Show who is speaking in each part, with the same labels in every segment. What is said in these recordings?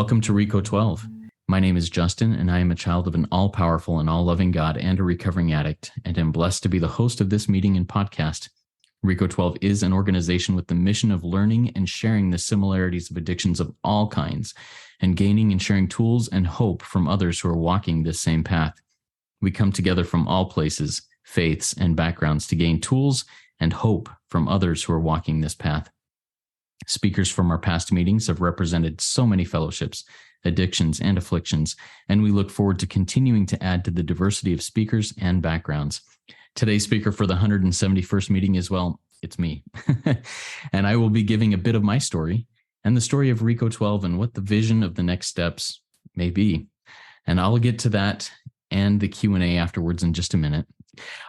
Speaker 1: Welcome to Reco12. My name is Justin, and I am a child of an all-powerful and all-loving God and a recovering addict, and am blessed to be the host of this meeting and podcast. Reco12 is an organization with the mission of learning and sharing the similarities of addictions of all kinds, and gaining and sharing tools and hope from others who are walking this same path. We come together from all places, faiths, and backgrounds to gain tools and hope from others who are walking this path. Speakers from our past meetings have represented so many fellowships, addictions, and afflictions, and we look forward to continuing to add to the diversity of speakers and backgrounds. Today's speaker for the 171st meeting is, well, it's me. And I will be giving a bit of my story and the story of Reco12 and what the vision of the next steps may be. And I'll get to that and the Q&A afterwards in just a minute.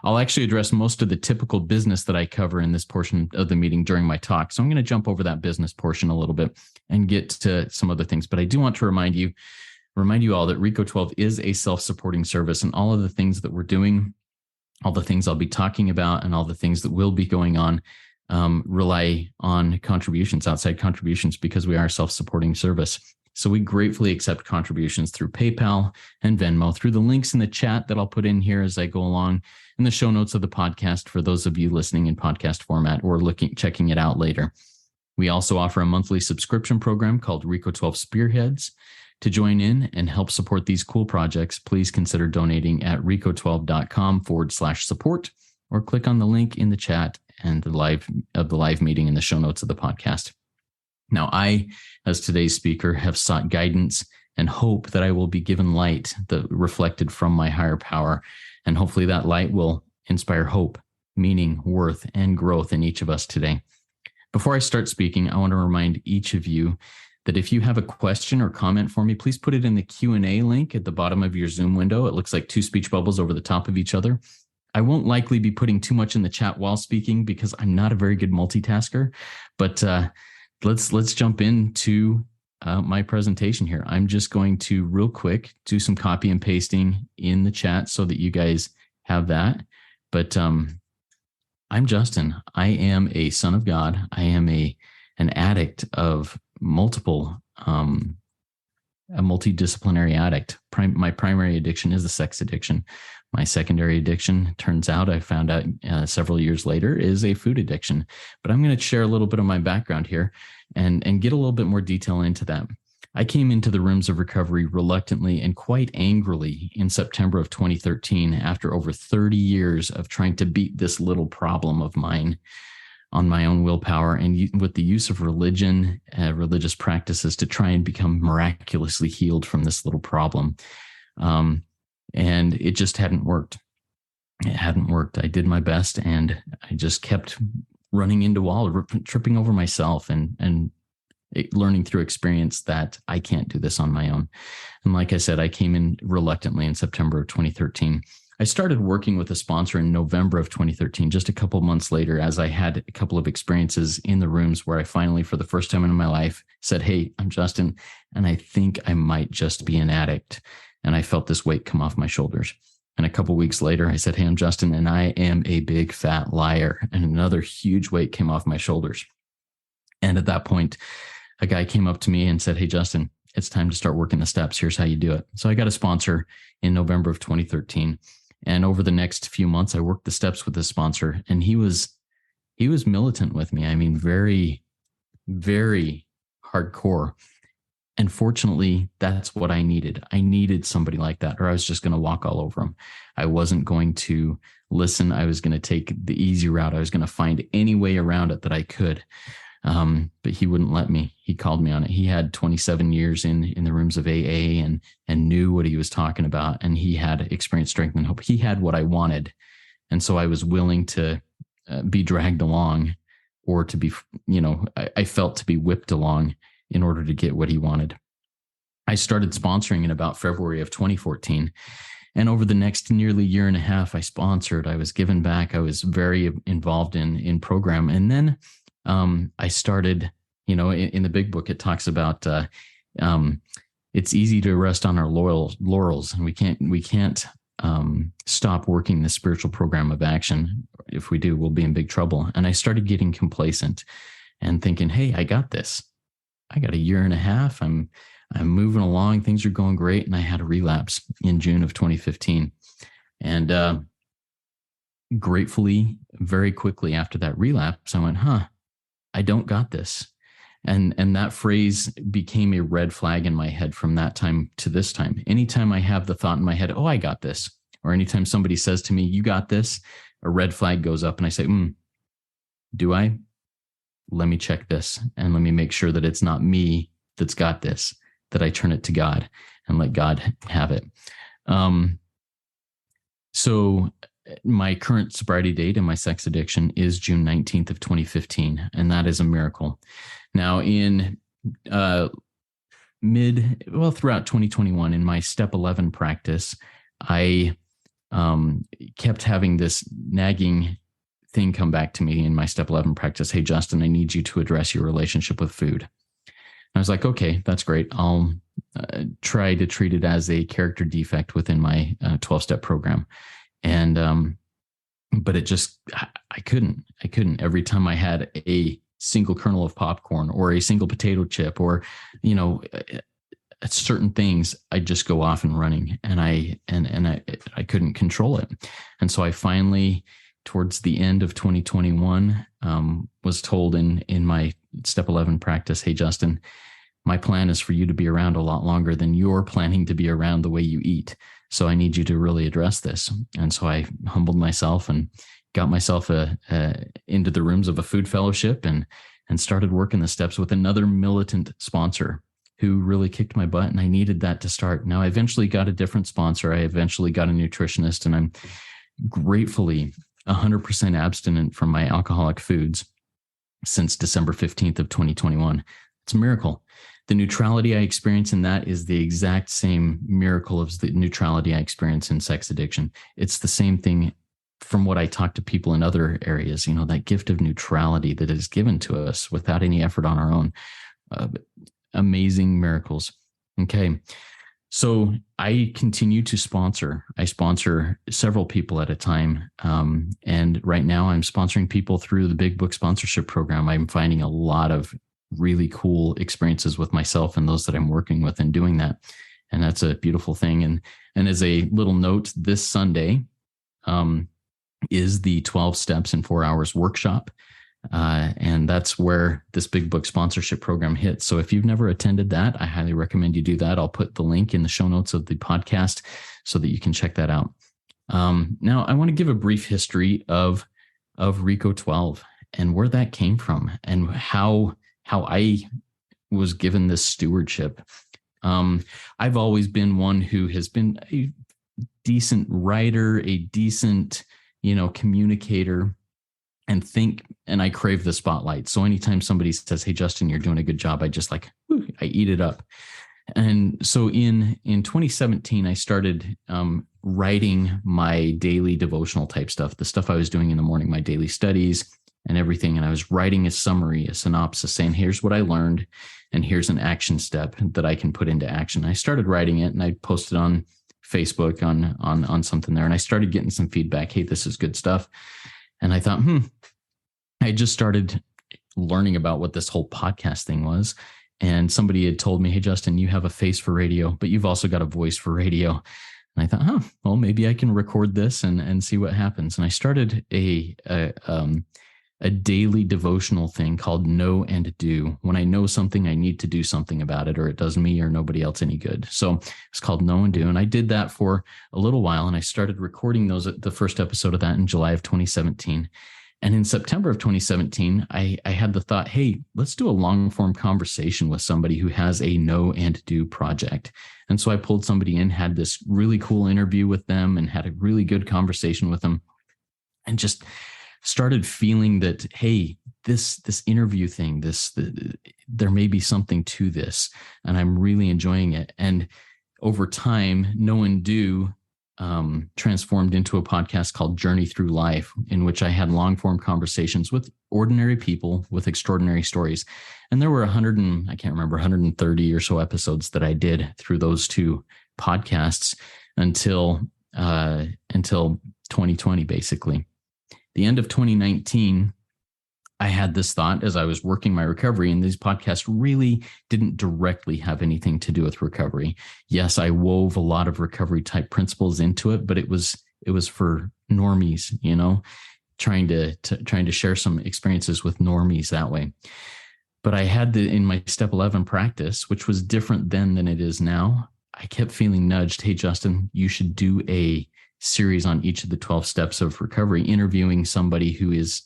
Speaker 1: I'll actually address most of the typical business that I cover in this portion of the meeting during my talk. So I'm going to jump over that business portion a little bit and get to some other things. But I do want to remind you all that Reco12 is a self-supporting service, and all of the things that we're doing, all the things I'll be talking about, and all the things that will be going on rely on contributions, outside contributions, because we are a self-supporting service. So we gratefully accept contributions through PayPal and Venmo, through the links in the chat that I'll put in here as I go along, in the show notes of the podcast for those of you listening in podcast format or checking it out later. We also offer a monthly subscription program called Reco12 Spearheads. To join in and help support these cool projects, please consider donating at reco12.com/support, or click on the link in the chat and the live meeting in the show notes of the podcast. Now, I, as today's speaker, have sought guidance and hope that I will be given light that reflected from my higher power. And hopefully that light will inspire hope, meaning, worth, and growth in each of us today. Before I start speaking, I want to remind each of you that if you have a question or comment for me, please put it in the Q&A link at the bottom of your Zoom window. It looks like two speech bubbles over the top of each other. I won't likely be putting too much in the chat while speaking because I'm not a very good multitasker, but let's jump into my presentation here. I'm just going to real quick do some copy and pasting in the chat so that you guys have that. But I'm Justin. I am a son of God. I am an addict of multiple, a multi-disciplinary addict. My primary addiction is a sex addiction. My secondary addiction, turns out, I found out several years later, is a food addiction. But I'm going to share a little bit of my background here and get a little bit more detail into that. I came into the rooms of recovery reluctantly and quite angrily in September of 2013 after over 30 years of trying to beat this little problem of mine on my own willpower, and with the use of religion, religious practices to try and become miraculously healed from this little problem. And it just hadn't worked. It hadn't worked. I did my best, and I just kept running into walls, tripping over myself, and learning through experience that I can't do this on my own. And like I said, I came in reluctantly in September of 2013. I started working with a sponsor in November of 2013, just a couple of months later, as I had a couple of experiences in the rooms where I finally, for the first time in my life, said, "Hey, I'm Justin, and I think I might just be an addict." And I felt this weight come off my shoulders. And a couple of weeks later, I said, "Hey, I'm Justin, and I am a big fat liar." And another huge weight came off my shoulders. And at that point, a guy came up to me and said, "Hey, Justin, it's time to start working the steps. Here's how you do it." So I got a sponsor in November of 2013. And over the next few months, I worked the steps with this sponsor. And he was militant with me. I mean, very, very hardcore. And fortunately, that's what I needed. I needed somebody like that, or I was just going to walk all over him. I wasn't going to listen. I was going to take the easy route. I was going to find any way around it that I could. But he wouldn't let me. He called me on it. He had 27 years in the rooms of AA and knew what he was talking about. And he had experience, strength, and hope. He had what I wanted. And so I was willing to be dragged along, or to be, I felt to be whipped along in order to get what he wanted. I started sponsoring in about February of 2014. And over the next nearly year and a half, I sponsored. I was given back. I was very involved in program. And then I started, in the big book, it talks about it's easy to rest on our laurels, and we can't stop working the spiritual program of action. If we do, we'll be in big trouble. And I started getting complacent and thinking, hey, I got this. I got a year and a half. I'm I'm moving along. Things are going great. And I had a relapse in June of 2015. And gratefully, very quickly after that relapse, I went, I don't got this. And that phrase became a red flag in my head from that time to this time. Anytime I have the thought in my head, oh, I got this, or anytime somebody says to me, you got this, a red flag goes up and I say, do I? Let me check this and let me make sure that it's not me that's got this, that I turn it to God and let God have it. So my current sobriety date and my sex addiction is June 19th of 2015, and that is a miracle. Now, in throughout 2021, in my step 11 practice, I kept having this nagging thing come back to me in my step 11 practice. Hey, Justin, I need you to address your relationship with food. And I was like, okay, that's great. I'll try to treat it as a character defect within my 12-step program. And, but it just, I couldn't. Every time I had a single kernel of popcorn or a single potato chip or, certain things, I'd just go off and running, and I couldn't control it. And so I finally, towards the end of 2021, was told in my step 11 practice, hey, Justin, my plan is for you to be around a lot longer than you're planning to be around the way you eat. So I need you to really address this. And so I humbled myself and got myself into the rooms of a food fellowship and started working the steps with another militant sponsor who really kicked my butt. And I needed that to start. Now, I eventually got a different sponsor. I eventually got a nutritionist, and I'm gratefully 100% abstinent from my alcoholic foods since December 15th of 2021. It's a miracle. The neutrality I experience in that is the exact same miracle of the neutrality I experience in sex addiction. It's the same thing from what I talk to people in other areas, that gift of neutrality that is given to us without any effort on our own. Amazing miracles. Okay. So I continue to sponsor. I sponsor several people at a time. And right now I'm sponsoring people through the Big Book sponsorship program. I'm finding a lot of really cool experiences with myself and those that I'm working with and doing that. And that's a beautiful thing. And as a little note, this Sunday is the 12 Steps in 4 Hours workshop. And that's where this Big Book sponsorship program hits. So if you've never attended that, I highly recommend you do that. I'll put the link in the show notes of the podcast so that you can check that out. Now, I want to give a brief history of Reco12 and where that came from and how I was given this stewardship. I've always been one who has been a decent writer, a decent, communicator, and I crave the spotlight. So anytime somebody says, hey, Justin, you're doing a good job, I just I eat it up. And so in 2017, I started writing my daily devotional type stuff, the stuff I was doing in the morning, my daily studies and everything. And I was writing a summary, a synopsis saying, here's what I learned, and here's an action step that I can put into action. I started writing it and I posted on Facebook on something there. And I started getting some feedback. Hey, this is good stuff. And I thought, I just started learning about what this whole podcast thing was. And somebody had told me, hey, Justin, you have a face for radio, but you've also got a voice for radio. And I thought, well, maybe I can record this and see what happens. And I started a daily devotional thing called Know and Do. When I know something, I need to do something about it, or it does me or nobody else any good. So it's called Know and Do. And I did that for a little while. And I started recording the first episode of that in July of 2017. And in September of 2017, I had the thought, hey, let's do a long form conversation with somebody who has a Know and Do project. And so I pulled somebody in, had this really cool interview with them and had a really good conversation with them, and just started feeling that, hey, this interview thing, there may be something to this, and I'm really enjoying it. And over time, Know and Do transformed into a podcast called Journey Through Life, in which I had long form conversations with ordinary people with extraordinary stories. And there were 130 or so episodes that I did through those two podcasts until 2020, basically. The end of 2019, I had this thought as I was working my recovery, and these podcasts really didn't directly have anything to do with recovery. Yes, I wove a lot of recovery type principles into it, but it was for normies, trying to share some experiences with normies that way. But I had in my step 11 practice, which was different then than it is now. I kept feeling nudged. Hey, Justin, you should do a series on each of the 12 steps of recovery, interviewing somebody who is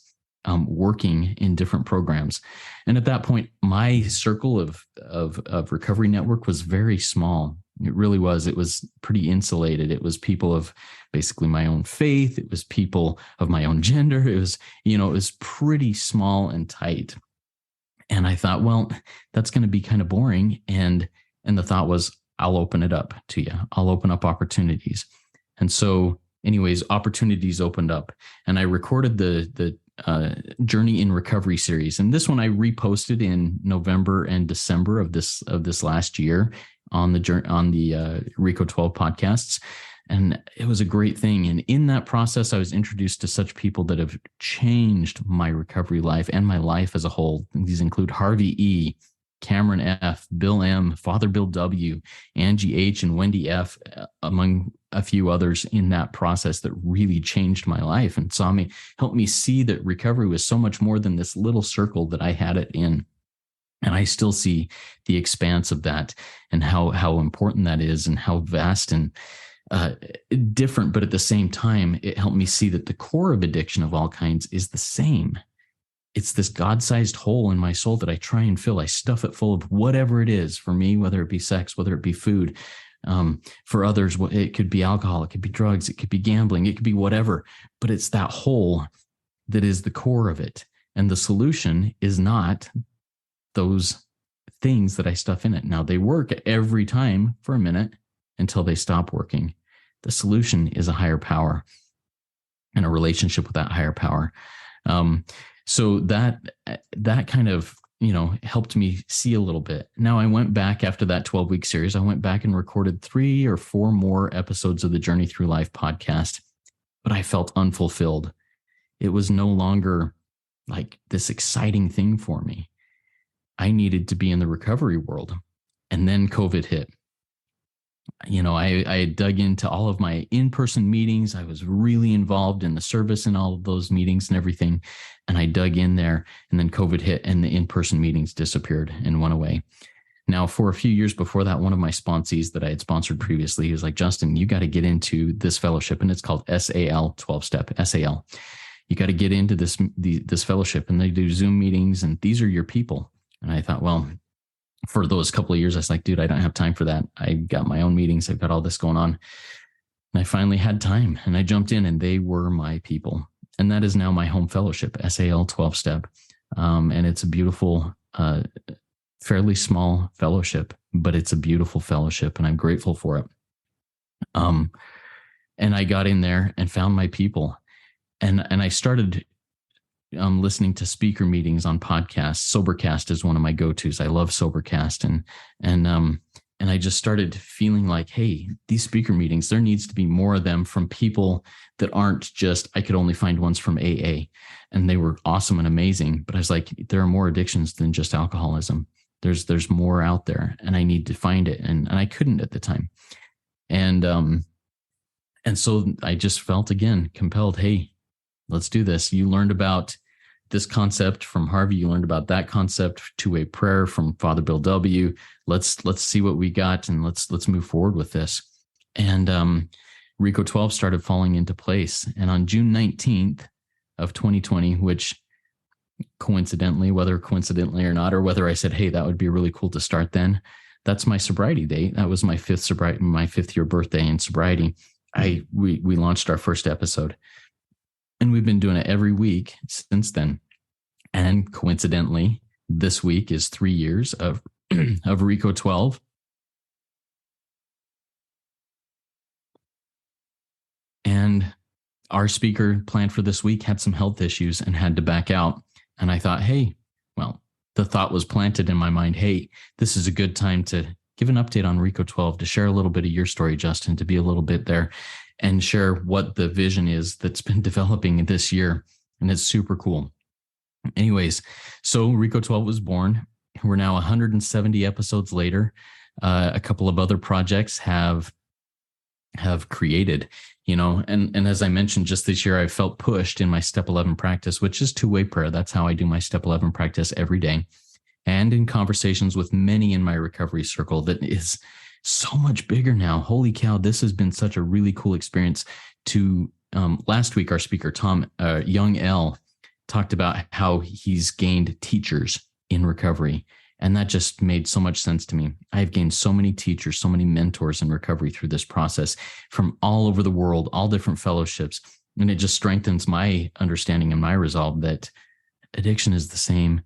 Speaker 1: working in different programs. And at that point, my circle of recovery network was very small. It really was. It was pretty insulated. It was people of basically my own faith. It was people of my own gender. It was, it was pretty small and tight. And I thought, well, that's going to be kind of boring. And the thought was, I'll open it up to you. I'll open up opportunities. And so anyways, opportunities opened up, and I recorded the Journey in Recovery series. And this one I reposted in November and December of this last year on the Reco12 podcasts. And it was a great thing. And in that process, I was introduced to such people that have changed my recovery life and my life as a whole. These include Harvey E., Cameron F., Bill M., Father Bill W., Angie H., and Wendy F., among a few others in that process that really changed my life and helped me see that recovery was so much more than this little circle that I had it in. And I still see the expanse of that and how important that is and how vast and different, but at the same time, it helped me see that the core of addiction of all kinds is the same. It's this God-sized hole in my soul that I try and fill. I stuff it full of whatever it is. For me, whether it be sex, whether it be food. For others, it could be alcohol, it could be drugs, it could be gambling, it could be whatever. But it's that hole that is the core of it. And the solution is not those things that I stuff in it. Now, they work every time for a minute until they stop working. The solution is a higher power and a relationship with that higher power. So that kind of, helped me see a little bit. Now I went back after that 12-week series. I went back and recorded 3 or 4 more episodes of the Journey Through Life podcast, but I felt unfulfilled. It was no longer like this exciting thing for me. I needed to be in the recovery world. And then COVID hit. I dug into all of my in-person meetings. I was really involved in the service in all of those meetings and everything. And I dug in there, and then COVID hit and the in-person meetings disappeared and went away. Now, for a few years before that, one of my sponsees that I had sponsored previously, he was like, Justin, you got to get into this fellowship. And it's called SAL, 12-step, SAL. You got to get into this fellowship, and they do Zoom meetings, and these are your people. And I thought, well, for those couple of years, I was like, dude, I don't have time for that. I got my own meetings. I've got all this going on. And I finally had time, and I jumped in, and they were my people. And that is now my home fellowship, SAL 12-step. And it's a beautiful, fairly small fellowship, but it's a beautiful fellowship, and I'm grateful for it. And I got in there and found my people, and I started listening to speaker meetings on podcasts. Sobercast is one of my go-tos. I love Sobercast. And I just started feeling like, hey, these speaker meetings, there needs to be more of them from people that aren't just, I could only find ones from AA. And they were awesome and amazing. But I was like, there are more addictions than just alcoholism. There's more out there, and I need to find it. And I couldn't at the time. And so I just felt again compelled, hey, let's do this. You learned about this concept from Harvey. You learned about that concept, two-way prayer from Father Bill W. Let's see what we got, and let's move forward with this. And Reco12 started falling into place. And on June 19th of 2020, which coincidentally, whether coincidentally or not, or whether I said, hey, that would be really cool to start then, that's my sobriety date. That was my fifth year birthday in sobriety. We launched our first episode. And we've been doing it every week since then. And coincidentally, this week is 3 years of Reco12. And our speaker planned for this week had some health issues and had to back out. And I thought, hey, well, the thought was planted in my mind, hey, this is a good time to give an update on Reco12, to share a little bit of your story, Justin, to be a little bit there and share what the vision is that's been developing this year. And it's super cool. Anyways, so Reco12 was born. We're now 170 episodes later. A couple of other projects have created, and as I mentioned, just this year I felt pushed in my step 11 practice, which is two-way prayer. That's how I do my step 11 practice every day, and in conversations with many in my recovery circle that is so much bigger now. Holy cow, this has been such a really cool experience. To last week, our speaker Young L talked about how he's gained teachers in recovery. And that just made so much sense to me. I've gained so many teachers, so many mentors in recovery through this process from all over the world, all different fellowships. And it just strengthens my understanding and my resolve that addiction is the same.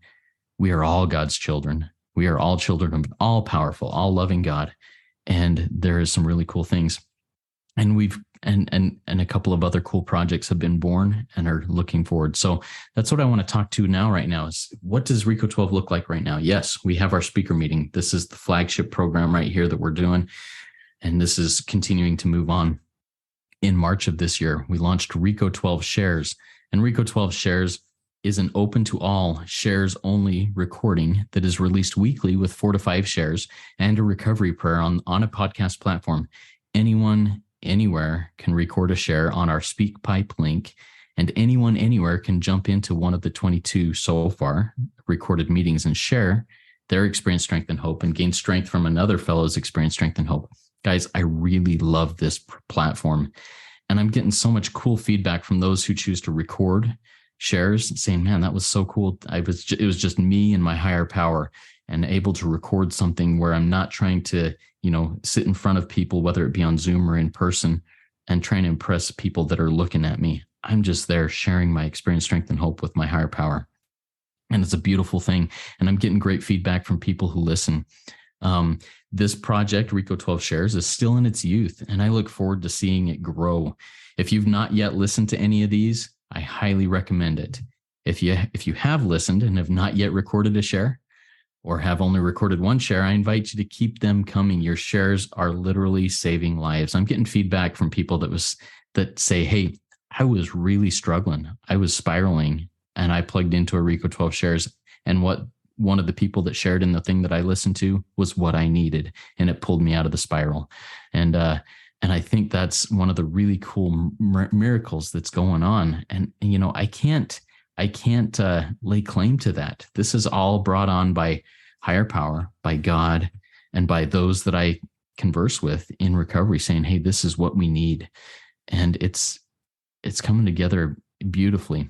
Speaker 1: We are all God's children. We are all children of an all powerful, all loving God. And there is some really cool things. And and a couple of other cool projects have been born and are looking forward. So that's what I want to talk to right now is, what does Reco12 look like right now? Yes, we have our speaker meeting. This is the flagship program right here that we're doing. And this is continuing to move on. In March of this year, we launched Reco12 Shares. And Reco12 Shares is an open to all shares only recording that is released weekly with 4 to 5 shares and a recovery prayer on a podcast platform. Anyone anywhere can record a share on our SpeakPipe link, and anyone anywhere can jump into one of the 22 so far recorded meetings and share their experience, strength, and hope, and gain strength from another fellow's experience, strength, and hope. Guys, I really love this platform, and I'm getting so much cool feedback from those who choose to record shares saying, man, that was so cool. It was just me and my higher power, and able to record something where I'm not trying to sit in front of people, whether it be on Zoom or in person, and trying to impress people that are looking at me. I'm just there sharing my experience, strength, and hope with my higher power. And it's a beautiful thing. And I'm getting great feedback from people who listen. This project, Reco12 Shares, is still in its youth, and I look forward to seeing it grow. If you've not yet listened to any of these, I highly recommend it. If you have listened and have not yet recorded a share, or have only recorded one share, I invite you to keep them coming. Your shares are literally saving lives. I'm getting feedback from people that say, hey, I was really struggling. I was spiraling, and I plugged into a Reco12 Shares, and what one of the people that shared in the thing that I listened to was what I needed, and it pulled me out of the spiral. And I think that's one of the really cool miracles that's going on. And I can't lay claim to that. This is all brought on by higher power, by God, and by those that I converse with in recovery, saying, hey, this is what we need. And it's coming together beautifully.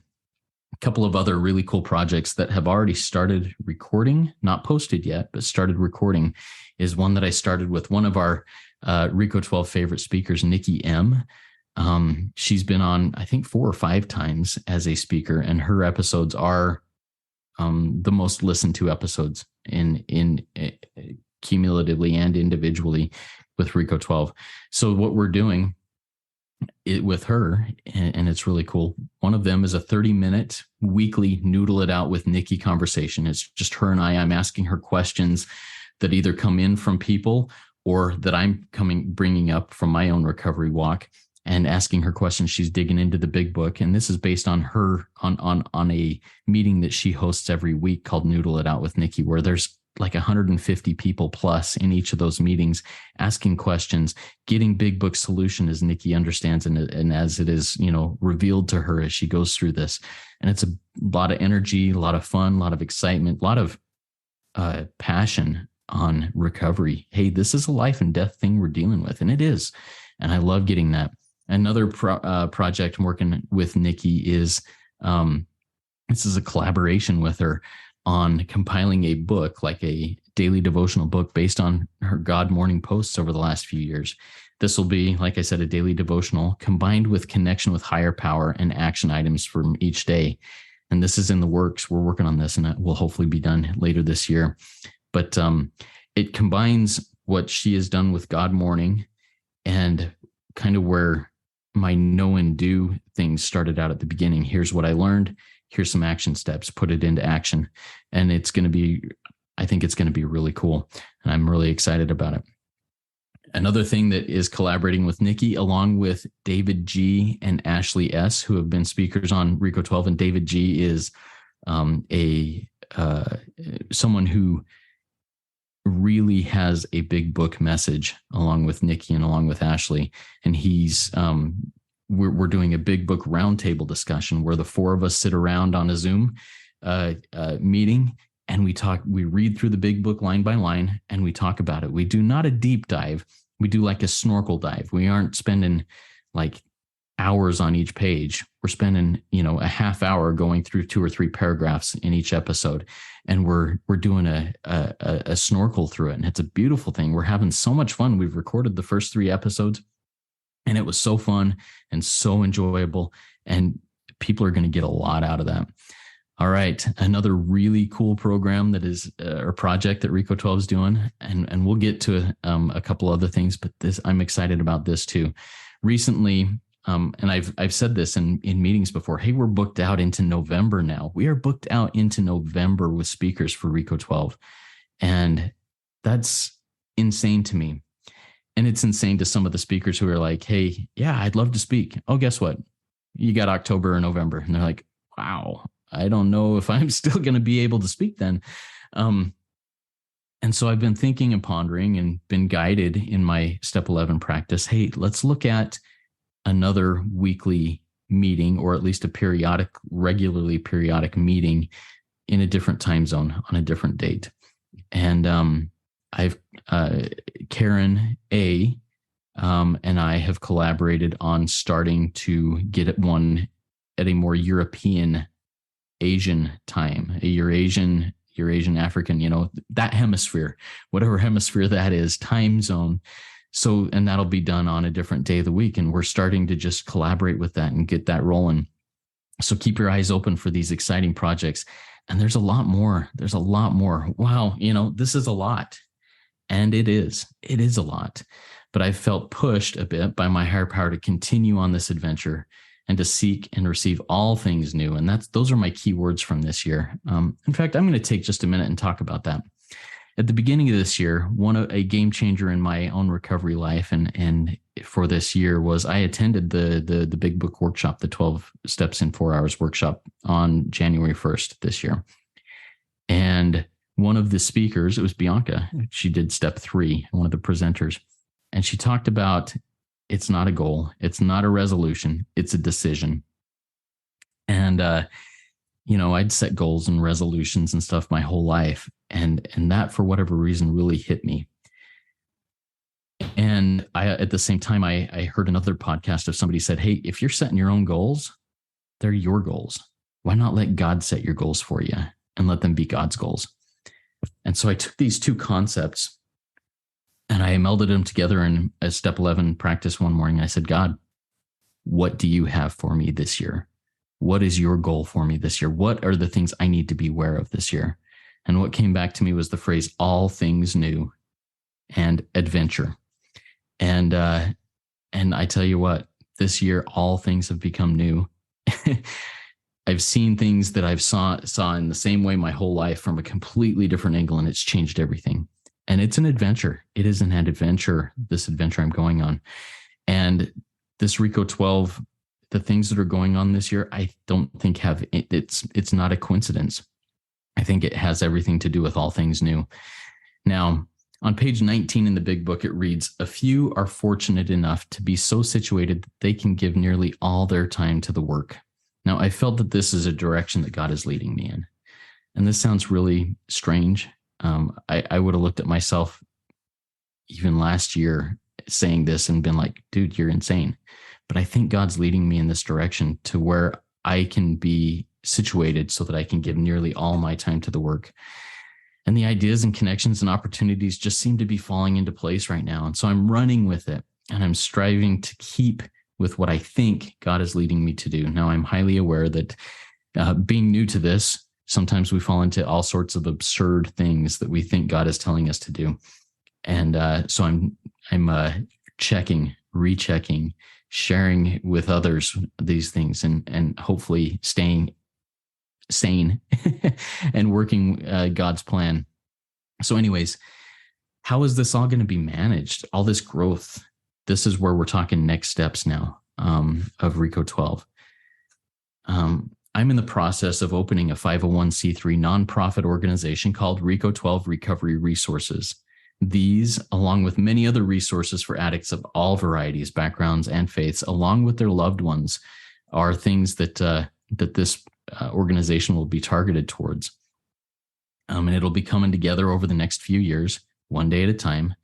Speaker 1: A couple of other really cool projects that have already started recording, not posted yet, but started recording, is one that I started with one of our Reco12 favorite speakers, Nikki M. She's been on, I think, 4 or 5 times as a speaker, and her episodes are the most listened to episodes in cumulatively and individually with Reco12. So what we're doing with her, and it's really cool. One of them is a 30-minute weekly noodle it out with Nikki conversation. It's just her and I. I'm asking her questions that either come in from people or that I'm bringing up from my own recovery walk, and asking her questions. She's digging into the big book. And this is based on her on a meeting that she hosts every week called Noodle It Out with Nikki, where there's like 150 people plus in each of those meetings asking questions, getting big book solution as Nikki understands and as it is, revealed to her as she goes through this. And it's a lot of energy, a lot of fun, a lot of excitement, a lot of passion on recovery. Hey, this is a life and death thing we're dealing with, and it is. And I love getting that. Another project I'm working with Nikki is, this is a collaboration with her on compiling a book, like a daily devotional book based on her God morning posts over the last few years. This will be, like I said, a daily devotional combined with connection with higher power and action items from each day. And this is in the works. We're working on this, and it will hopefully be done later this year. But it combines what she has done with God morning and kind of where my know and do things started out at the beginning. Here's what I learned. Here's some action steps, put it into action. And I think it's going to be really cool. And I'm really excited about it. Another thing that is collaborating with Nikki, along with David G and Ashley S, who have been speakers on Reco12. And David G is a someone who really has a big book message, along with Nikki and along with Ashley. And we're doing a big book roundtable discussion where the four of us sit around on a Zoom meeting, and we read through the big book line by line, and we talk about it. We do not a deep dive. We do like a snorkel dive. We aren't spending like hours on each page. We're spending, a half hour going through 2 or 3 paragraphs in each episode. And we're doing a snorkel through it. And it's a beautiful thing. We're having so much fun. We've recorded the first 3 episodes, and it was so fun and so enjoyable. And people are going to get a lot out of that. All right. Another really cool program that is a project that Reco12 is doing. And we'll get to a couple other things, but I'm excited about this too. Recently, and I've said this in meetings before, hey, we're booked out into November now. We are booked out into November with speakers for Reco12. And that's insane to me. And it's insane to some of the speakers who are like, hey, yeah, I'd love to speak. Oh, guess what? You got October or November. And they're like, wow, I don't know if I'm still going to be able to speak then. And so I've been thinking and pondering and been guided in my step 11 practice. Hey, let's look at another weekly meeting, or at least a regularly periodic meeting in a different time zone on a different date. And Karen A. And I have collaborated on starting to get at one at a more European Asian time, a Eurasian, African, that hemisphere, whatever hemisphere that is, time zone. So, and that'll be done on a different day of the week. And we're starting to just collaborate with that and get that rolling. So keep your eyes open for these exciting projects. And there's a lot more. Wow. This is a lot. And it is a lot, but I felt pushed a bit by my higher power to continue on this adventure and to seek and receive all things new. And those are my key words from this year. In fact, I'm going to take just a minute and talk about that. At the beginning of this year, a game changer in my own recovery life and for this year was I attended the Big Book Workshop, the 12 Steps in 4 Hours workshop on January 1st this year. And one of the speakers, it was Bianca. She did step 3, one of the presenters. And she talked about it's not a goal. It's not a resolution. It's a decision. And, I'd set goals and resolutions and stuff my whole life. And that, for whatever reason, really hit me. And at the same time, I heard another podcast of somebody said, hey, if you're setting your own goals, they're your goals. Why not let God set your goals for you and let them be God's goals? And so I took these 2 concepts and I melded them together in a step 11 practice one morning. I said, God, what do you have for me this year? What is your goal for me this year? What are the things I need to be aware of this year? And what came back to me was the phrase, all things new and adventure. And I tell you what, this year, all things have become new. I've seen things that I've saw in the same way my whole life from a completely different angle, and it's changed everything. And it's an adventure. It is an adventure, this adventure I'm going on. And this Reco12, the things that are going on this year, I don't think it's not a coincidence. I think it has everything to do with all things new. Now, on page 19 in the big book, it reads, a few are fortunate enough to be so situated that they can give nearly all their time to the work. Now, I felt that this is a direction that God is leading me in. And this sounds really strange. I would have looked at myself even last year saying this and been like, dude, you're insane. But I think God's leading me in this direction to where I can be situated so that I can give nearly all my time to the work. And the ideas and connections and opportunities just seem to be falling into place right now. And so I'm running with it and I'm striving to keep with what I think God is leading me to do. Now, I'm highly aware that being new to this, sometimes we fall into all sorts of absurd things that we think God is telling us to do. And so I'm checking, rechecking, sharing with others these things and hopefully staying sane and working God's plan. So anyways, how is this all going to be managed? All this growth. This is where we're talking next steps now of Reco12. I'm in the process of opening a 501c3 nonprofit organization called Reco12 Recovery Resources. These, along with many other resources for addicts of all varieties, backgrounds, and faiths, along with their loved ones, are things that this organization will be targeted towards. And it'll be coming together over the next few years, one day at a time.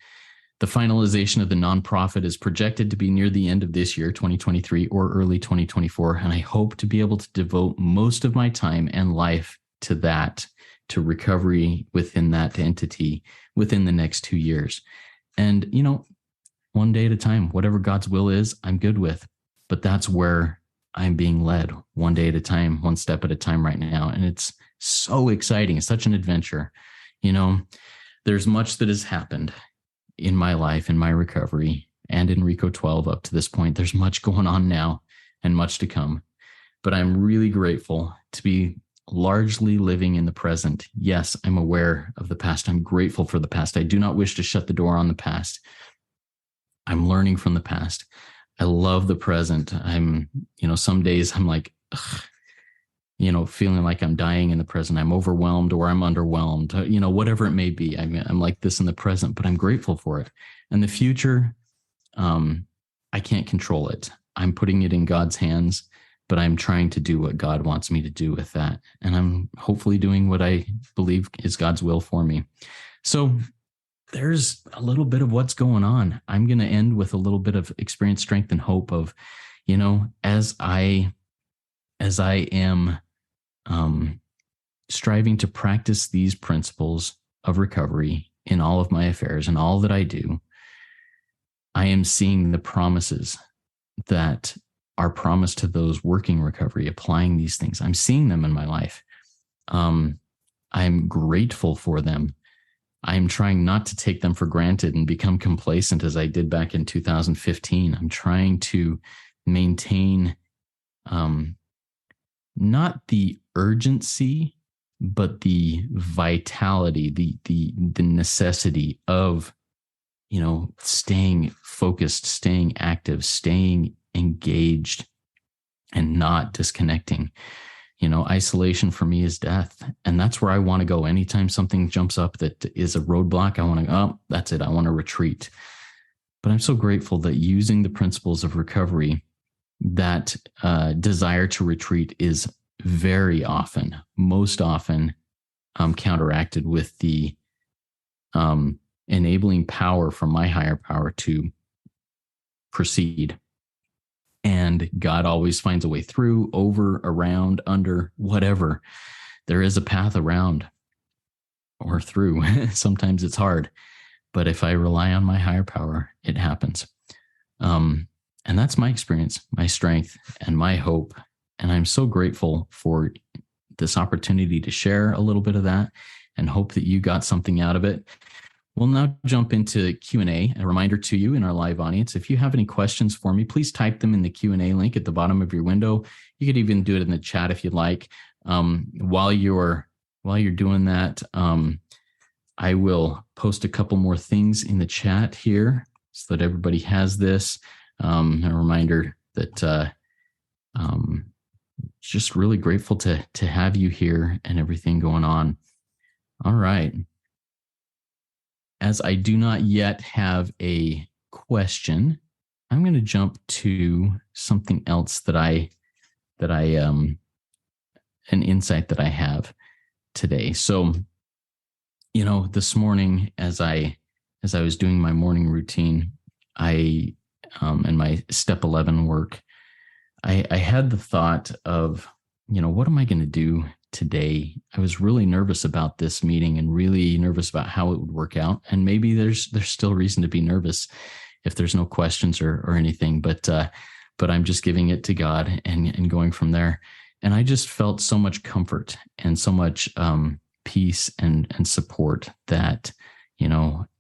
Speaker 1: The finalization of the nonprofit is projected to be near the end of this year, 2023, or early 2024. And I hope to be able to devote most of my time and life to that, to recovery within that entity within the next 2 years. And, one day at a time, whatever God's will is, I'm good with. But that's where I'm being led, one day at a time, one step at a time right now. And it's so exciting. It's such an adventure. There's much that has happened in my life, in my recovery, and in Reco12 up to this point. There's much going on now and much to come. But I'm really grateful to be largely living in the present. Yes, I'm aware of the past. I'm grateful for the past. I do not wish to shut the door on the past. I'm learning from the past. I love the present. Some days I'm like, feeling like I'm dying in the present. I'm overwhelmed or I'm underwhelmed, whatever it may be. I'm like this in the present, but I'm grateful for it. And the future, I can't control it. I'm putting it in God's hands, but I'm trying to do what God wants me to do with that. And I'm hopefully doing what I believe is God's will for me. So there's a little bit of what's going on. I'm going to end with a little bit of experience, strength, and hope of, as I am striving to practice these principles of recovery in all of my affairs and all that I do, I am seeing the promises that are promised to those working recovery, applying these things. I'm seeing them in my life. I'm grateful for them. I'm trying not to take them for granted and become complacent as I did back in 2015. I'm trying to maintain not the urgency, but the vitality, the necessity of, staying focused, staying active, staying engaged, and not disconnecting. Isolation for me is death. And that's where I want to go. Anytime something jumps up that is a roadblock, I want to go, that's it. I want to retreat. But I'm so grateful that using the principles of recovery, that desire to retreat is very often, most often, counteracted with the enabling power from my higher power to proceed. And God always finds a way through, over, around, under, whatever. There is a path around or through. Sometimes it's hard, but if I rely on my higher power, it happens. And that's my experience, my strength, and my hope. And I'm so grateful for this opportunity to share a little bit of that and hope that you got something out of it. We'll now jump into Q&A. A reminder to you in our live audience, if you have any questions for me, please type them in the Q&A link at the bottom of your window. You could even do it in the chat if you'd like. While you're doing that, I will post a couple more things in the chat here so that everybody has this. A reminder that just really grateful to have you here and everything going on. All right. As I do not yet have a question, I'm going to jump to something else an insight that I have today. So, this morning as I was doing my morning routine, and my step 11 work, I had the thought of, what am I going to do today? I was really nervous about this meeting and really nervous about how it would work out. And maybe there's still reason to be nervous if there's no questions or anything, but I'm just giving it to God and going from there. And I just felt so much comfort and so much peace and support that,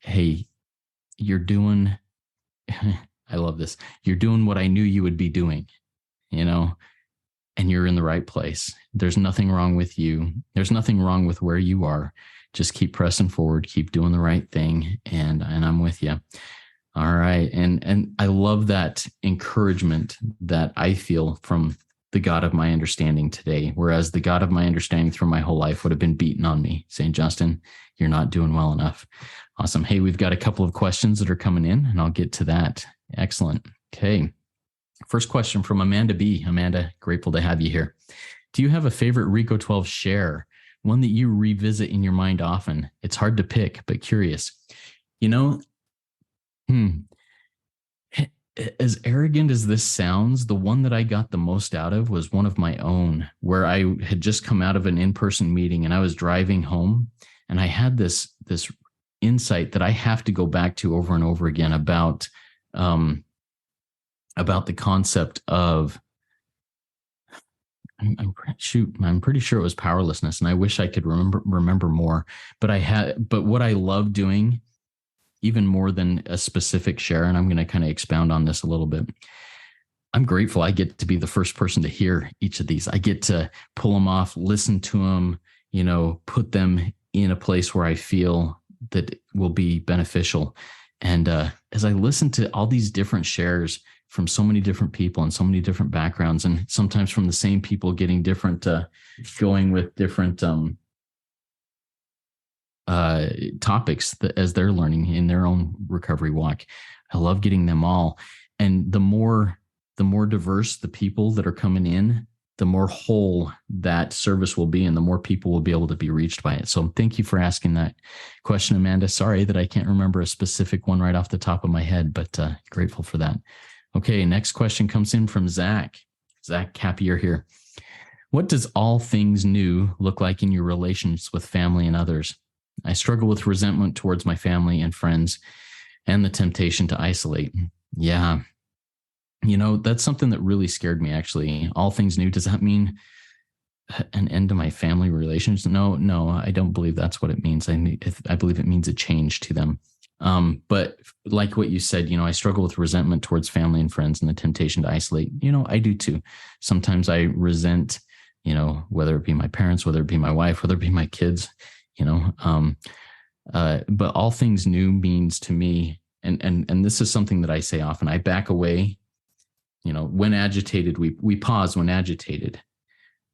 Speaker 1: hey, you're doing, I love this. You're doing what I knew you would be doing, and you're in the right place. There's nothing wrong with you. There's nothing wrong with where you are. Just keep pressing forward, keep doing the right thing. And I'm with you. All right. And I love that encouragement that I feel from the God of my understanding today, whereas the God of my understanding through my whole life would have been beating on me, saying, Justin, you're not doing well enough. Awesome. Hey, we've got a couple of questions that are coming in, and I'll get to that. Excellent. Okay. First question from Amanda B. Amanda, grateful to have you here. Do you have a favorite Reco12 share? One that you revisit in your mind often? It's hard to pick, but curious. As arrogant as this sounds, the one that I got the most out of was one of my own, where I had just come out of an in-person meeting and I was driving home, and I had this insight that I have to go back to over and over again about the concept of I'm pretty sure it was powerlessness, and I wish I could remember more. But what I love doing, even more than a specific share, and I'm going to kind of expound on this a little bit. I'm grateful I get to be the first person to hear each of these. I get to pull them off, listen to them, put them in a place where I feel that will be beneficial. And as I listen to all these different shares from so many different people and so many different backgrounds, and sometimes from the same people getting different, going with different topics as they're learning in their own recovery walk. I love getting them all. And the more diverse the people that are coming in, the more whole that service will be, and the more people will be able to be reached by it. So thank you for asking that question, Amanda. Sorry that I can't remember a specific one right off the top of my head, but grateful for that. Okay, next question comes in from Zach. Zach Capier here. What does all things new look like in your relations with family and others? I struggle with resentment towards my family and friends and the temptation to isolate. Yeah. That's something that really scared me, actually. All things new, does that mean an end to my family relations? No, I don't believe that's what it means. I believe it means a change to them. But like what you said, I struggle with resentment towards family and friends and the temptation to isolate. I do too. Sometimes I resent, whether it be my parents, whether it be my wife, whether it be my kids, but all things new means to me, and this is something that I say often, I back away, when agitated, we pause when agitated.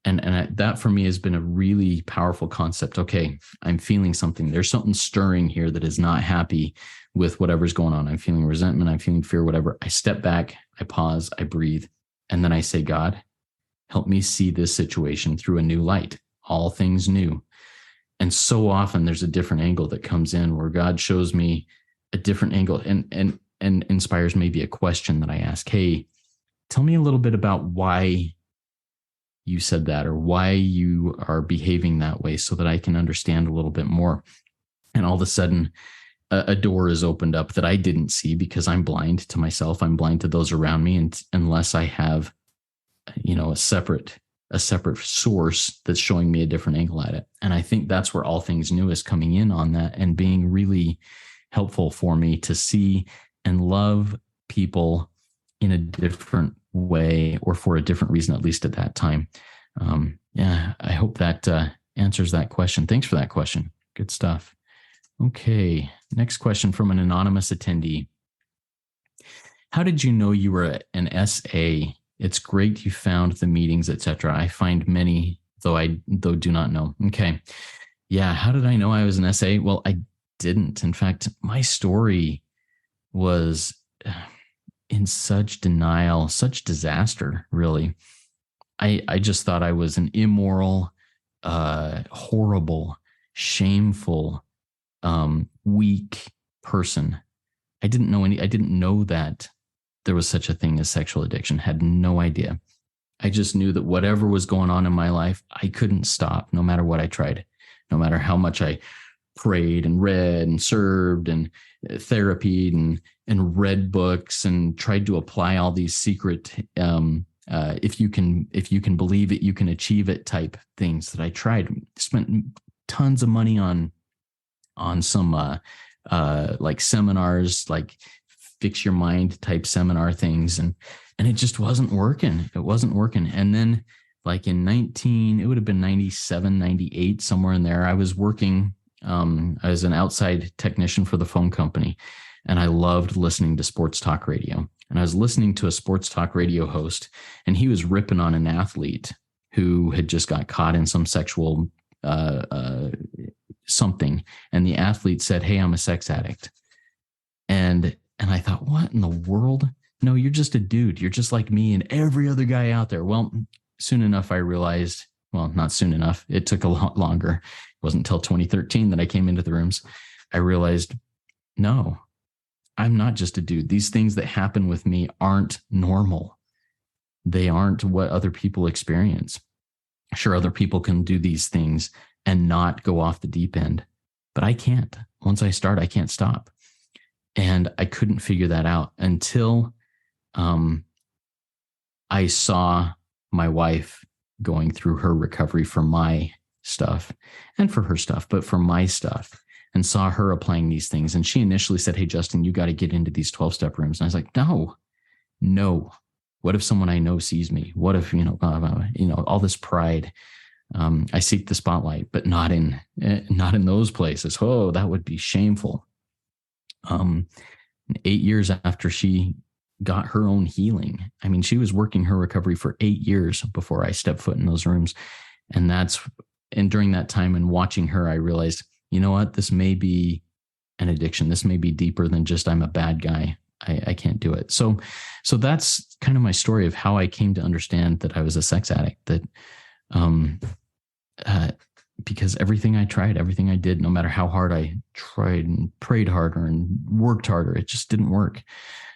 Speaker 1: And that for me has been a really powerful concept. Okay, I'm feeling something. There's something stirring here that is not happy with whatever's going on. I'm feeling resentment. I'm feeling fear, whatever. I step back, I pause, I breathe. And then I say, God, help me see this situation through a new light, all things new. And so often there's a different angle that comes in where God shows me a different angle and inspires maybe a question that I ask. Hey, tell me a little bit about why you said that, or why you are behaving that way, so that I can understand a little bit more. And all of a sudden a door is opened up that I didn't see because I'm blind to myself. I'm blind to those around me. And unless I have, a separate source that's showing me a different angle at it. And I think that's where all things new is coming in on that and being really helpful for me to see and love people in a different way, or for a different reason, at least at that time. I hope that answers that question. Thanks for that question. Good stuff. Okay, next question from an anonymous attendee. How did you know you were an SA? It's great you found the meetings, etc. I find many, though do not know. Okay. Yeah, how did I know I was an SA? Well, I didn't. In fact, my story was in such denial, such disaster, really. I just thought I was an immoral, horrible, shameful, weak person. I didn't know that there was such a thing as sexual addiction. Had no idea. I just knew that whatever was going on in my life, I couldn't stop no matter what I tried, no matter how much I prayed and read and served and therapied and read books and tried to apply all these secret, if you can believe it, you can achieve it type things that I tried. Spent tons of money on some like seminars, like fix your mind type seminar things, and it just wasn't working. It wasn't working. And then like in it would have been 97, 98, somewhere in there, I was working as an outside technician for the phone company. And I loved listening to sports talk radio. And I was listening to a sports talk radio host, and he was ripping on an athlete who had just got caught in some sexual something. And the athlete said, "Hey, I'm a sex addict." And I thought, what in the world? No, you're just a dude. You're just like me and every other guy out there. Well, soon enough, I realized, well, not soon enough. It took a lot longer. It wasn't until 2013 that I came into the rooms. I realized, no, I'm not just a dude. These things that happen with me aren't normal. They aren't what other people experience. Sure, other people can do these things and not go off the deep end, but I can't. Once I start, I can't stop. And I couldn't figure that out until I saw my wife going through her recovery for my stuff and for her stuff, but for my stuff, and saw her applying these things. And she initially said, "Hey, Justin, you got to get into these 12-step rooms." And I was like, no. What if someone I know sees me? What if, all this pride? I seek the spotlight, but not in those places. Oh, that would be shameful. 8 years after she got her own healing, I mean, she was working her recovery for 8 years before I stepped foot in those rooms. And during that time and watching her, I realized, you know what, this may be an addiction. This may be deeper than just I'm a bad guy. I can't do it. So that's kind of my story of how I came to understand that I was a sex addict, because everything I tried, everything I did, no matter how hard I tried and prayed harder and worked harder, it just didn't work.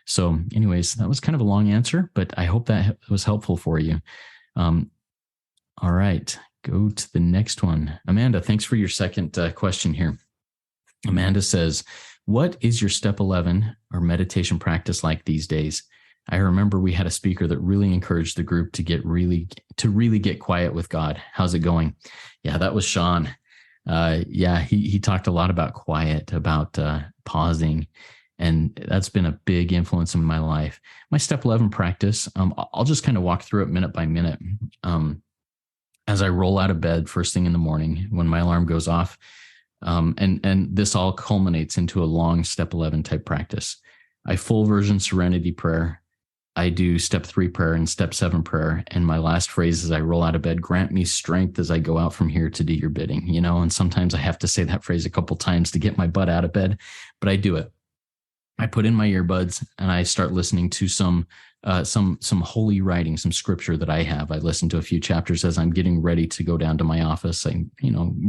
Speaker 1: So anyways, that was kind of a long answer, but I hope that was helpful for you. All right, go to the next one. Amanda, thanks for your second question here. Amanda says, "What is your step 11 or meditation practice like these days? I remember we had a speaker that really encouraged the group to really get quiet with God. How's it going?" Yeah, that was Sean. He talked a lot about quiet, about pausing, and that's been a big influence in my life. My step 11 practice, I'll just kind of walk through it minute by minute. As I roll out of bed first thing in the morning when my alarm goes off, and this all culminates into a long step 11 type practice. I full version serenity prayer. I do step 3 prayer and step 7 prayer. And my last phrase as I roll out of bed, "Grant me strength as I go out from here to do your bidding." And sometimes I have to say that phrase a couple times to get my butt out of bed, but I do it. I put in my earbuds and I start listening to some holy writing, some scripture that I have. I listen to a few chapters as I'm getting ready to go down to my office. I,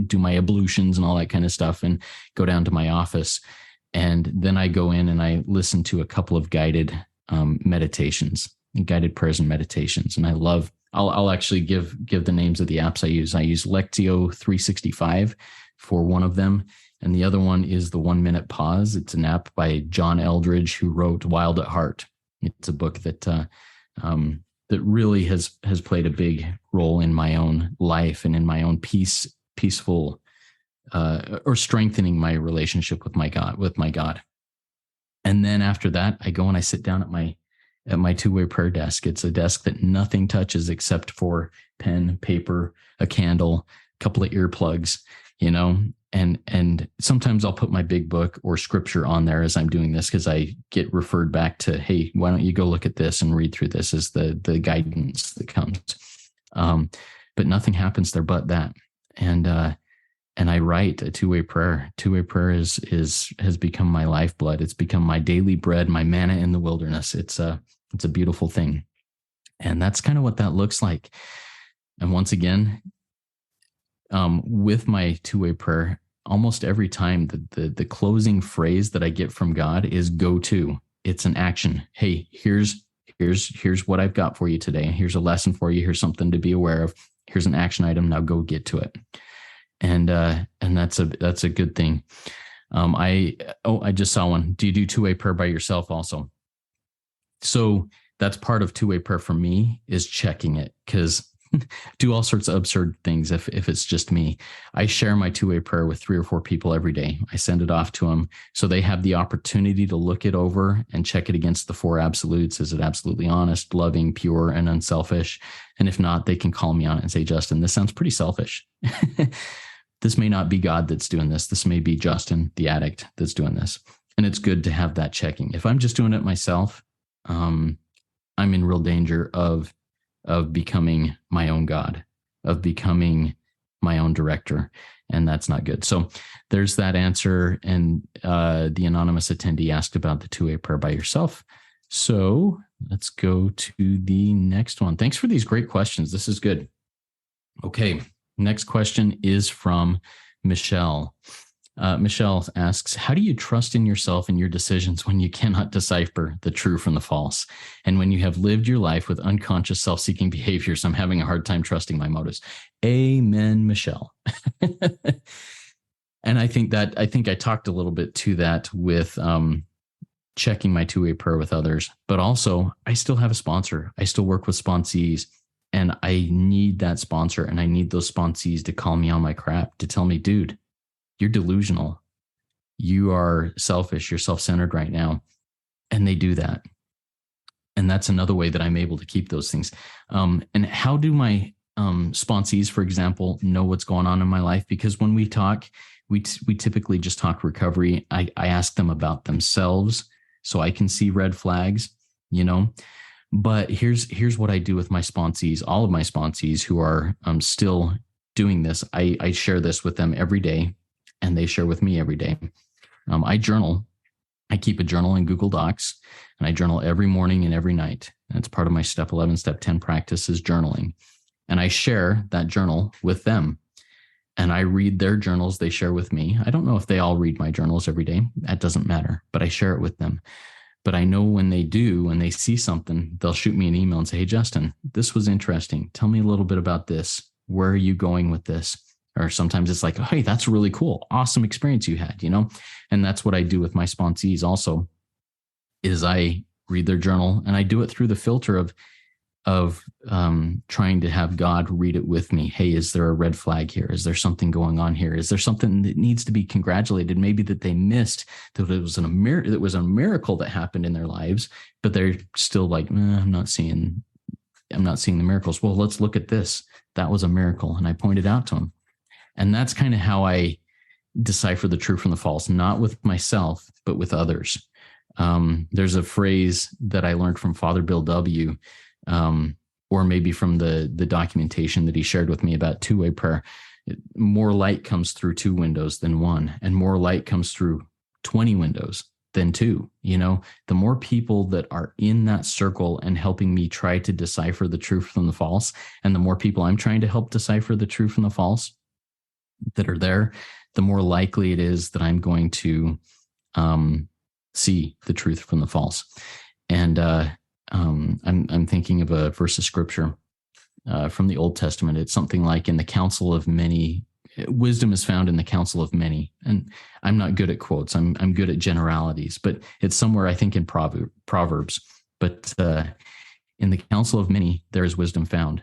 Speaker 1: do my ablutions and all that kind of stuff and go down to my office. And then I go in and I listen to a couple of guided meditations, guided prayers and meditations. And I'll actually give the names of the apps I use. I use Lectio 365 for one of them. And the other one is the 1 Minute Pause. It's an app by John Eldridge, who wrote Wild at Heart. It's a book that really has played a big role in my own life and in my own peaceful or strengthening my relationship with my God. And then after that, I go and I sit down at my two-way prayer desk. It's a desk that nothing touches except for pen, paper, a candle, a couple of earplugs, and sometimes I'll put my big book or scripture on there as I'm doing this, because I get referred back to, "Hey, why don't you go look at this and read through this," as the guidance that comes. But nothing happens there but that. And I write a two-way prayer. Two-way prayer has become my lifeblood. It's become my daily bread, my manna in the wilderness. It's a beautiful thing. And that's kind of what that looks like. And once again, with my two-way prayer, almost every time the closing phrase that I get from God is "go to." It's an action. Hey, here's what I've got for you today. Here's a lesson for you. Here's something to be aware of. Here's an action item. Now go get to it. And that's a good thing. I just saw one. Do you do two-way prayer by yourself also? So that's part of two-way prayer for me, is checking it, because do all sorts of absurd things if it's just me. I share my two-way prayer with 3 or 4 people every day. I send it off to them so they have the opportunity to look it over and check it against the 4 absolutes. Is it absolutely honest, loving, pure, and unselfish? And if not, they can call me on it and say, "Justin, this sounds pretty selfish." This may not be God that's doing this. This may be Justin, the addict, that's doing this. And it's good to have that checking. If I'm just doing it myself, I'm in real danger of becoming my own God, of becoming my own director. And that's not good. So there's that answer. And the anonymous attendee asked about the two-way prayer by yourself. So let's go to the next one. Thanks for these great questions. This is good. Okay. Next question is from Michelle. Michelle asks, how do you trust in yourself and your decisions when you cannot decipher the true from the false? And when you have lived your life with unconscious self-seeking behaviors, I'm having a hard time trusting my motives. Amen, Michelle. And I think I talked a little bit to that with checking my two-way prayer with others, but also I still have a sponsor. I still work with sponsees, and I need that sponsor, and I need those sponsees to call me on my crap, to tell me, dude, you're delusional. You are selfish. You're self-centered right now. And they do that. And that's another way that I'm able to keep those things. And how do my sponsees, for example, know what's going on in my life? Because when we talk, we typically just talk recovery. I ask them about themselves so I can see red flags, But here's what I do with my sponsees, all of my sponsees who are still doing this. I share this with them every day, and they share with me every day. I journal. I keep a journal in Google Docs, and I journal every morning and every night. That's part of my step 11, step 10 practice is journaling. And I share that journal with them. And I read their journals they share with me. I don't know if they all read my journals every day. That doesn't matter, but I share it with them. But I know when they do, when they see something, they'll shoot me an email and say, hey, Justin, this was interesting. Tell me a little bit about this. Where are you going with this? Or sometimes it's like, oh, hey, that's really cool. Awesome experience you had, And that's what I do with my sponsees also, is I read their journal, and I do it through the filter of trying to have God read it with me. Hey, is there a red flag here? Is there something going on here? Is there something that needs to be congratulated? Maybe that they missed, that it was a miracle that happened in their lives, but they're still like, I'm not seeing the miracles. Well, let's look at this. That was a miracle. And I pointed out to them. And that's kind of how I decipher the true from the false, not with myself, but with others. There's a phrase that I learned from Father Bill W., or maybe from the documentation that he shared with me about two-way prayer. More light comes through 2 windows than 1, and more light comes through 20 windows than 2. The more people that are in that circle and helping me try to decipher the truth from the false, and the more people I'm trying to help decipher the truth from the false that are there, the more likely it is that I'm going to see the truth from the false. And I'm thinking of a verse of scripture from the Old Testament. It's something like, in the counsel of many, wisdom is found in the counsel of many. And I'm not good at quotes. I'm good at generalities, but it's somewhere, I think, in Proverbs. But in the counsel of many, there is wisdom found.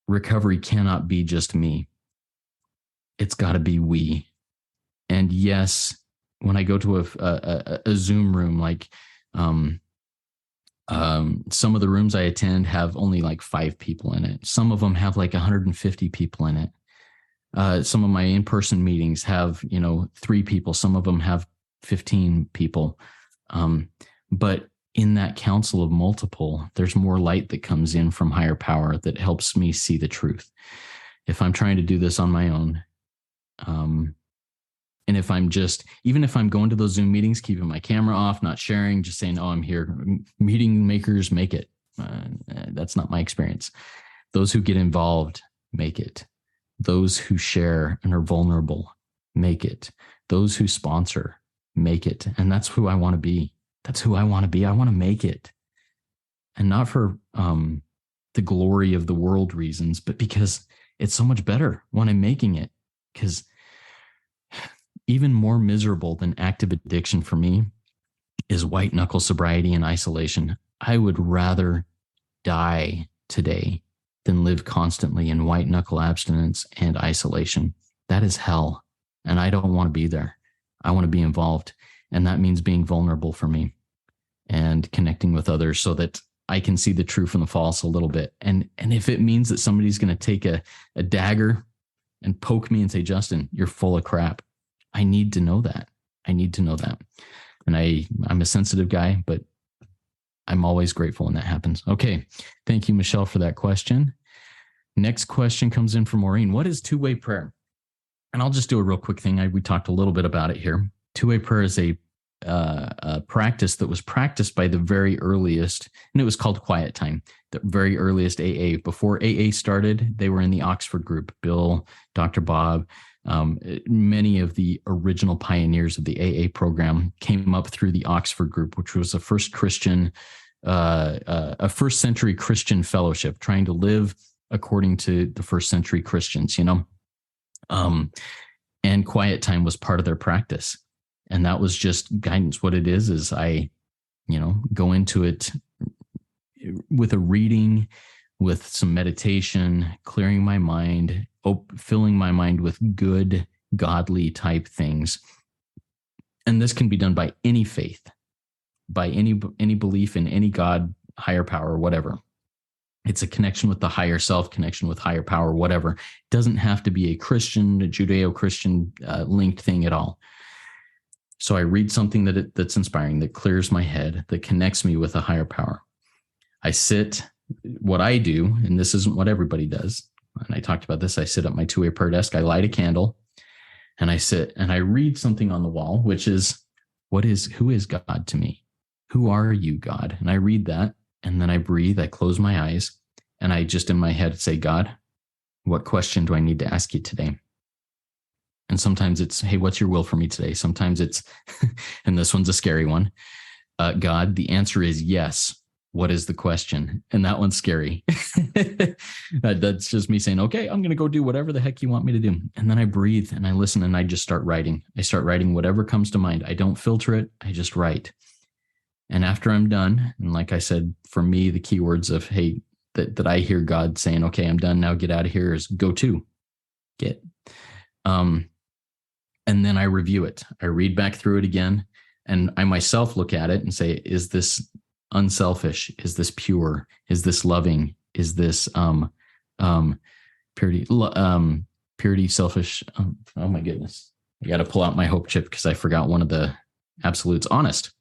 Speaker 1: Recovery cannot be just me. It's got to be we. And yes, when I go to a Zoom room, like some of the rooms I attend have only like 5 people in it. Some of them have like 150 people in it. Some of my in-person meetings have, 3 people. Some of them have 15 people. But in that council of multiple, there's more light that comes in from higher power that helps me see the truth. If I'm trying to do this on my own, and if even if I'm going to those Zoom meetings, keeping my camera off, not sharing, just saying, oh, I'm here, meeting makers make it. That's not my experience. Those who get involved make it. Those who share and are vulnerable make it. Those who sponsor make it. And that's who I want to be. That's who I want to be. I want to make it. And not for the glory of the world reasons, but because it's so much better when I'm making it. Because even more miserable than active addiction for me is white knuckle sobriety and isolation. I would rather die today than live constantly in white knuckle abstinence and isolation. That is hell. And I don't want to be there. I want to be involved. And that means being vulnerable for me and connecting with others so that I can see the true from the false a little bit. And if it means that somebody's going to take a dagger and poke me and say, Justin, you're full of crap, I need to know that. I need to know that. And I'm a sensitive guy, but I'm always grateful when that happens. Okay. Thank you, Michelle, for that question. Next question comes in from Maureen. What is two-way prayer? And I'll just do a real quick thing. We talked a little bit about it here. Two-way prayer is a practice that was practiced by the very earliest, and it was called quiet time, the very earliest AA. Before AA started, they were in the Oxford group. Bill, Dr. Bob, many of the original pioneers of the AA program came up through the Oxford group, which was a first century Christian fellowship, trying to live according to the first century Christians, and quiet time was part of their practice. And that was just guidance. What it is I, go into it with a reading, with some meditation, clearing my mind, filling my mind with good, godly type things. And this can be done by any faith, by any belief in any God, higher power, whatever. It's a connection with the higher self, connection with higher power, whatever. It doesn't have to be a Judeo-Christian linked thing at all. So I read something that's inspiring, that clears my head, that connects me with a higher power. I sit, what I do, and this isn't what everybody does, and I talked about this, I sit at my two-way prayer desk, I light a candle, and I sit and I read something on the wall, which is, who is God to me? Who are you, God? And I read that, and then I breathe, I close my eyes, and I just in my head say, God, what question do I need to ask you today? And sometimes it's, hey, what's your will for me today? Sometimes it's, and this one's a scary one. God, the answer is yes. What is the question? And that one's scary. That's just me saying, okay, I'm going to go do whatever the heck you want me to do. And then I breathe and I listen and I just start writing. I start writing whatever comes to mind. I don't filter it. I just write. And after I'm done, and like I said, for me, the keywords of, hey, that I hear God saying, okay, I'm done now, get out of here, is go to, get. And then I review it. I read back through it again, and I myself look at it and say, is this unselfish? Is this pure? Is this loving? Is this purity, selfish? Oh my goodness. I got to pull out my hope chip because I forgot one of the absolutes. Honest.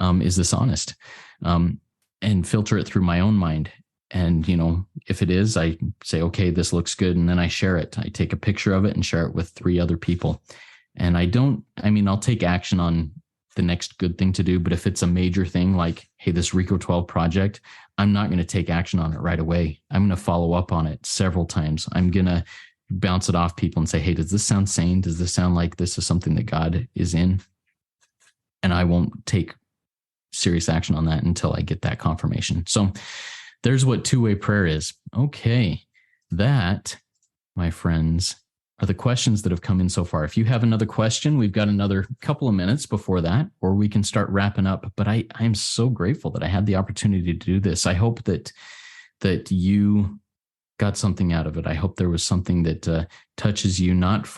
Speaker 1: Is this honest? And filter it through my own mind. And, if it is, I say, okay, this looks good. And then I share it. I take a picture of it and share it with 3 other people. And I'll take action on the next good thing to do. But if it's a major thing, like, hey, this Reco12 project, I'm not going to take action on it right away. I'm going to follow up on it several times. I'm going to bounce it off people and say, hey, does this sound sane? Does this sound like this is something that God is in? And I won't take serious action on that until I get that confirmation. So there's what two-way prayer is. Okay. That, my friends, are the questions that have come in so far. If you have another question, we've got another couple of minutes before that, or we can start wrapping up. But I'm so grateful that I had the opportunity to do this. I hope that you got something out of it. I hope there was something that touches you, not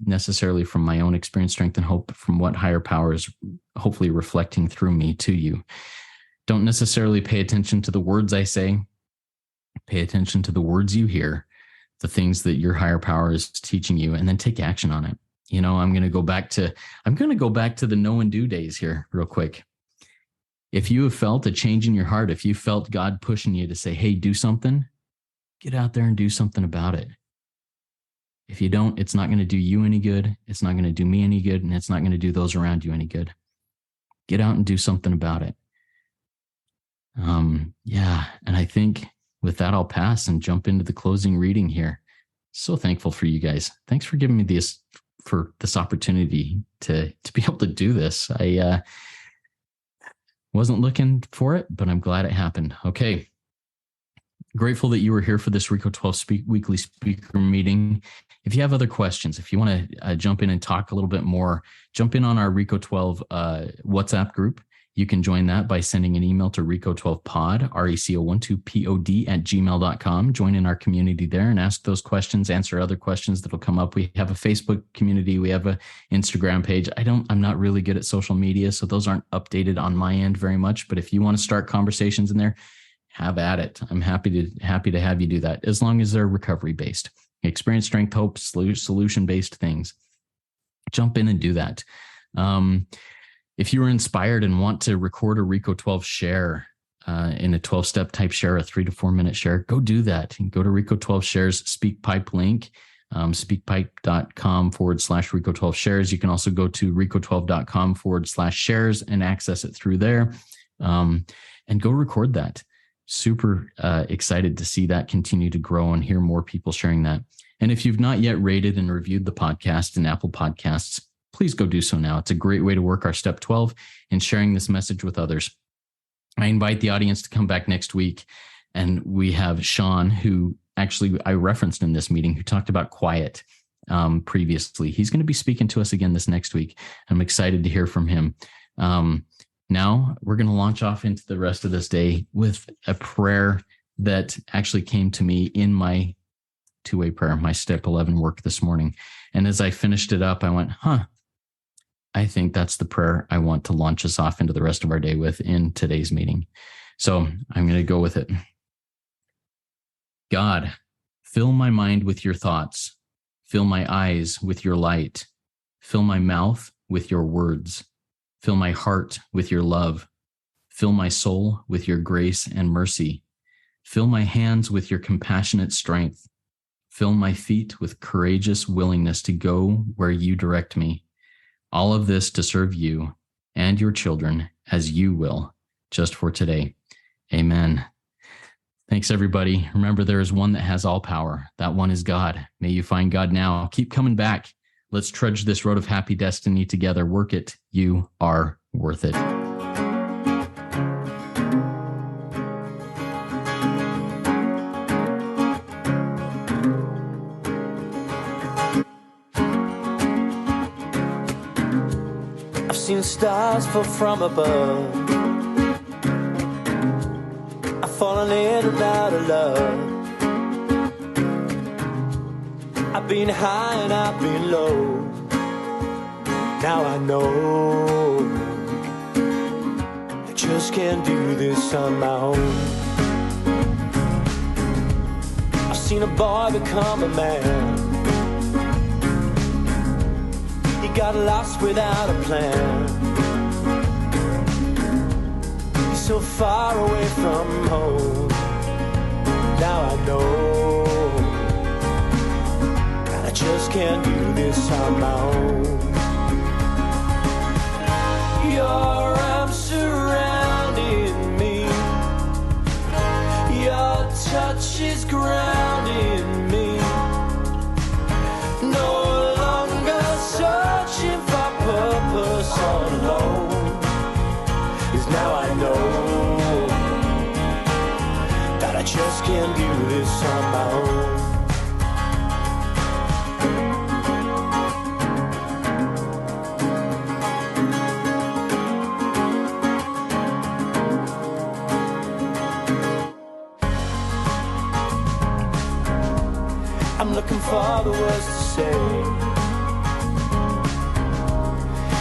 Speaker 1: necessarily from my own experience, strength, and hope, but from what higher power is hopefully reflecting through me to you. Don't necessarily pay attention to the words I say. Pay attention to the words you hear, the things that your higher power is teaching you, and then take action on it. I'm going to go back to the know and do days here real quick. If you have felt a change in your heart, if you felt God pushing you to say, hey, do something, get out there and do something about it. If you don't, it's not going to do you any good. It's not going to do me any good. And it's not going to do those around you any good. Get out and do something about it. And I think with that, I'll pass and jump into the closing reading here. So thankful for you guys. Thanks for giving me this opportunity to be able to do this. I wasn't looking for it, but I'm glad it happened. Okay. Grateful that you were here for this Reco12 weekly speaker meeting. If you have other questions, if you want to jump in and talk a little bit more, jump in on our Reco12 WhatsApp group. You can join that by sending an email to Reco12pod, RECO12pod @gmail.com. Join in our community there and ask those questions, answer other questions that'll come up. We have a Facebook community. We have an Instagram page. I'm not really good at social media, so those aren't updated on my end very much. But if you want to start conversations in there, have at it. I'm happy to have you do that, as long as they're recovery based, experience, strength, hope, solution based things. Jump in and do that. If you were inspired and want to record a Reco12 share in a 12-step type share, a 3 to 4 minute share, go do that. And go to Reco12 shares SpeakPipe link, speakpipe.com/Reco12 shares. You can also go to Reco12.com/shares and access it through there. And go record that. Super excited to see that continue to grow and hear more people sharing that. And if you've not yet rated and reviewed the podcast in Apple Podcasts, please go do so now. It's a great way to work our step 12 in sharing this message with others. I invite the audience to come back next week. And we have Sean, who actually I referenced in this meeting, who talked about quiet previously. He's going to be speaking to us again this next week. I'm excited to hear from him. Now we're going to launch off into the rest of this day with a prayer that actually came to me in my two-way prayer, my step 11 work this morning. And as I finished it up, I went, I think that's the prayer I want to launch us off into the rest of our day with in today's meeting. So I'm going to go with it. God, fill my mind with your thoughts. Fill my eyes with your light. Fill my mouth with your words. Fill my heart with your love. Fill my soul with your grace and mercy. Fill my hands with your compassionate strength. Fill my feet with courageous willingness to go where you direct me. All of this to serve you and your children as you will, just for today. Amen. Thanks, everybody. Remember, there is one that has all power. That one is God. May you find God now. Keep coming back. Let's trudge this road of happy destiny together. Work it. You are worth it.
Speaker 2: I've seen stars fall from above. I've fallen in and out of love. I've been high and I've been low. Now I know I just can't do this on my own. I've seen a boy become a man. He got lost without a plan. He's so far away from home. Now I know I just can't do this on my own. Your arms surrounding me. Your touch is grounding me. No longer searching for purpose all alone. 'Cause now I know that I just can't do this on my own. I'm looking for the words to say.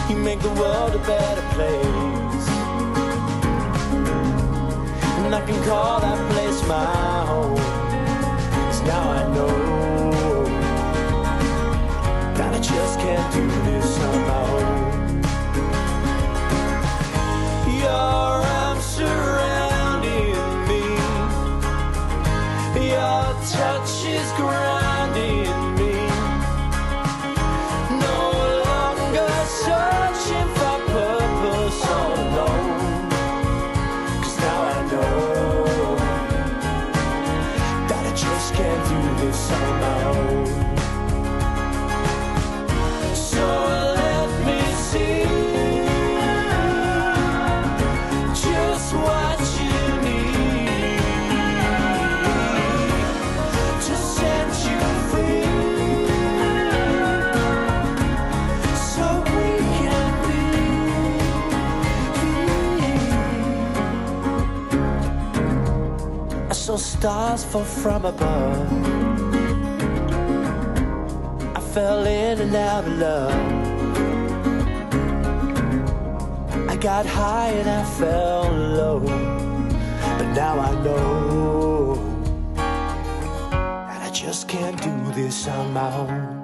Speaker 2: You make the world a better place, and I can call that place my home. 'Cause now I know that I just can't do this on my own. Your arms surrounding me. Your touch is grounding me. No longer searching for purpose all alone. 'Cause now I know that I just can't do this on my own. So let me see just what you need to set you free, so we can be free. I saw stars fall from above. I fell in and out of love. I got high and I fell low. But now I know that I just can't do this on my own.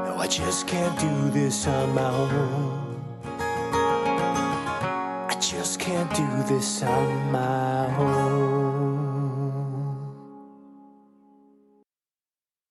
Speaker 2: No, I just can't do this on my own. I just can't do this on my own.